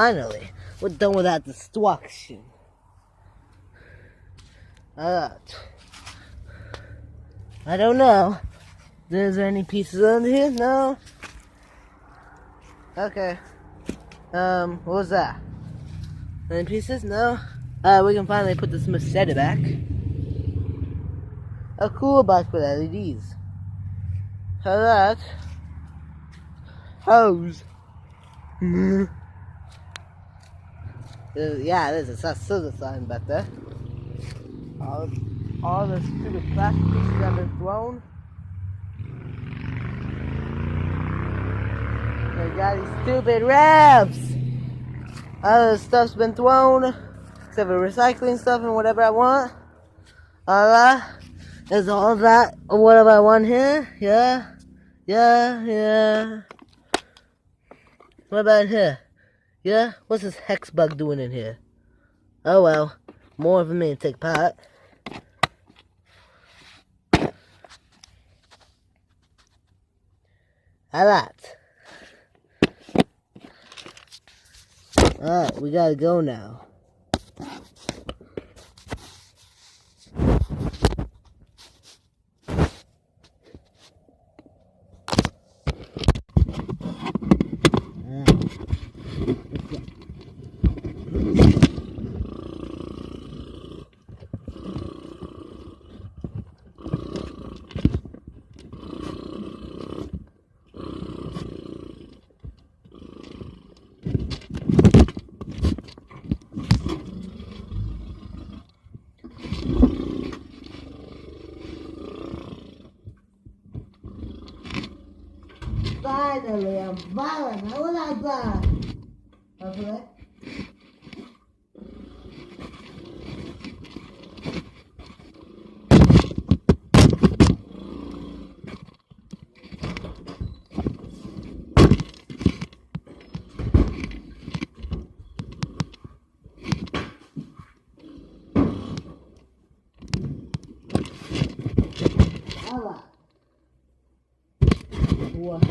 finally, we're done with that destruction. Alright. I don't know. Is there any pieces under here? No? Okay. What was that? Any pieces? No? We can finally put this machete back. A cool box with LEDs. Alright. Hose. Yeah, there's a silver sign back there. All the stupid plastic pieces have been thrown. I got these stupid wraps. All the stuff's been thrown, except for recycling stuff and whatever I want. Alright, there's all that. Whatever I want here. Yeah. What about here? Yeah? What's this hex bug doing in here? Oh well, more for me to take part. Alright. Alright, we gotta go now. Finally, I'm violent. How will I die? Okay. Alright. What?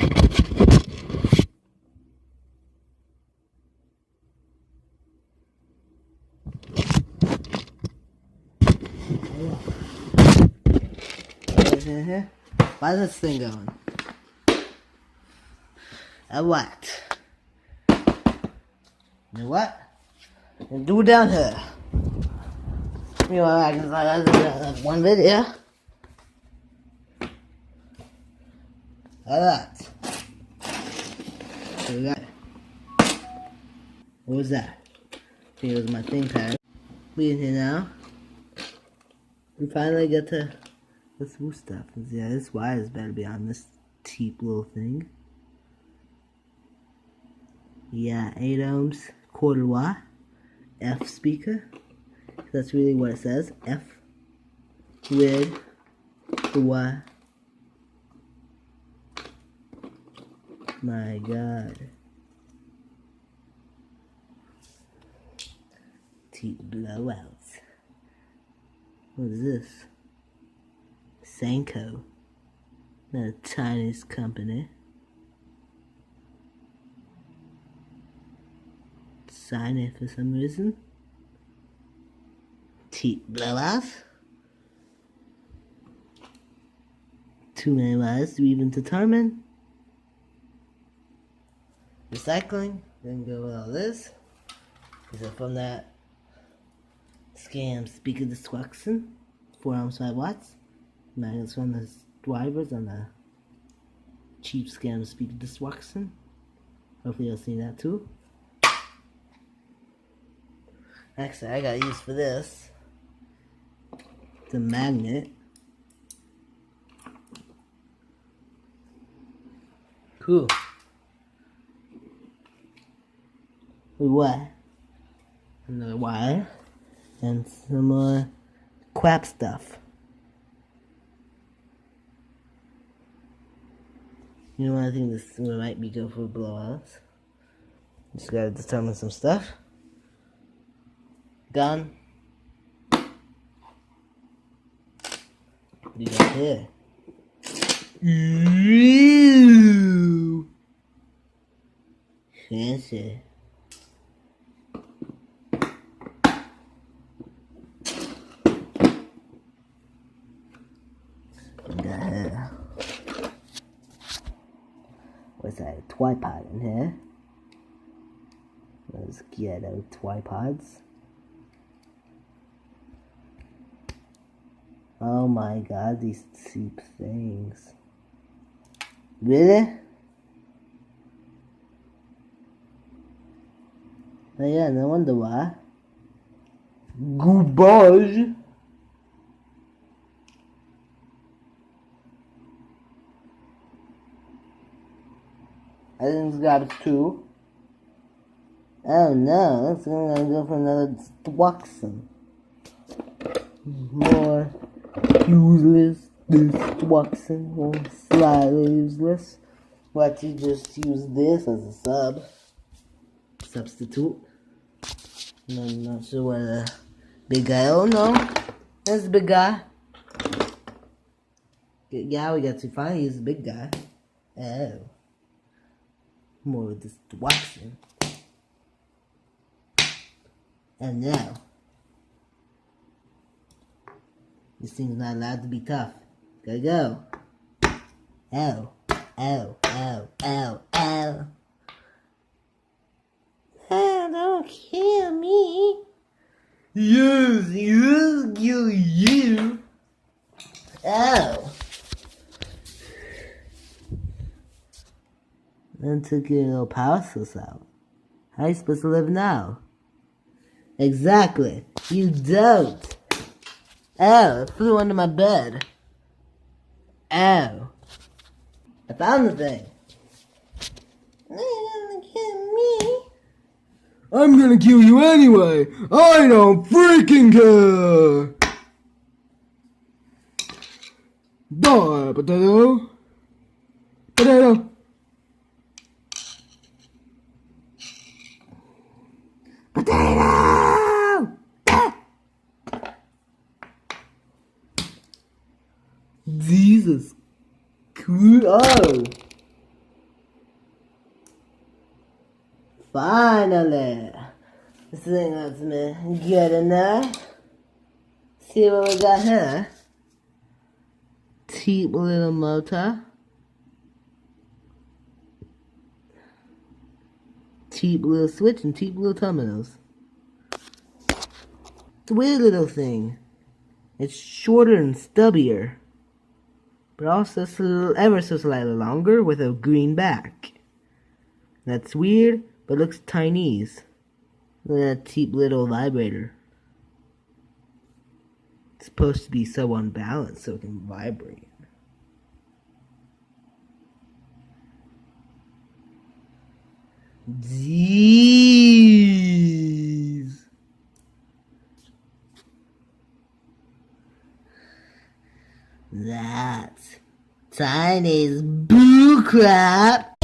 Why is this thing going? What? You know what? And do it down here. You know, I can like one video. Alright. So we got. What was that? Here's my thing pad. We in here now. We finally get to the smooth stuff. Yeah, this wires better be on this cheap little thing. Yeah, 8 ohms, quarter watt, F speaker. That's really what it says. F with the Y. My God. Cheap blowouts. What is this? Sanko. Not a Chinese company. Sign it for some reason. Cheap blowouts. Too many wires to even determine. Recycling. Didn't go with all this. Is it from that scam speaker destruction? 4 ohms, 5 watts. Magnets from the drivers on the cheap scam speaker destruction. Hopefully you'll see that too. Actually, I got use for this. It's a magnet. Cool. With what? Another wire. And some more crap stuff. You know what? I think this might be good for blowouts. Just gotta determine some stuff. Done. What do you got here? Ooh. Fancy. inside a tripod in here. Those ghetto tripods. Oh my god, these cheap things. Really? Oh yeah, no wonder why. Garbage. I think it's garbage too. Oh no, that's gonna go for another destruction. More useless destruction, or slightly useless. What, you just use this as a substitute? I'm not sure what the big guy, oh no, that's the big guy. Yeah, we got to finally use the big guy. Oh. More of this destruction. And now, this thing's not allowed to be tough. Gotta go. Ow, ow, ow, ow, ow. Oh, don't kill me. Yes, I'll kill you. Ow. Then took your little power source out. How are you supposed to live now? Exactly. You don't. Oh, it flew under my bed. Oh. I found the thing. You're gonna kill me. I'm gonna kill you anyway. I don't freaking care. Die, potato. Potato. Potato! Jesus. Cool. Oh. Finally. This thing lets me get in there. See what we got here. Cheap little motor. Cheap little switch and cheap little terminals. It's a weird little thing. It's shorter and stubbier, but also ever so slightly longer with a green back. That's weird, but looks Chinese. Look at that cheap little vibrator. It's supposed to be so unbalanced so it can vibrate. Jeez. That's Chinese bullcrap.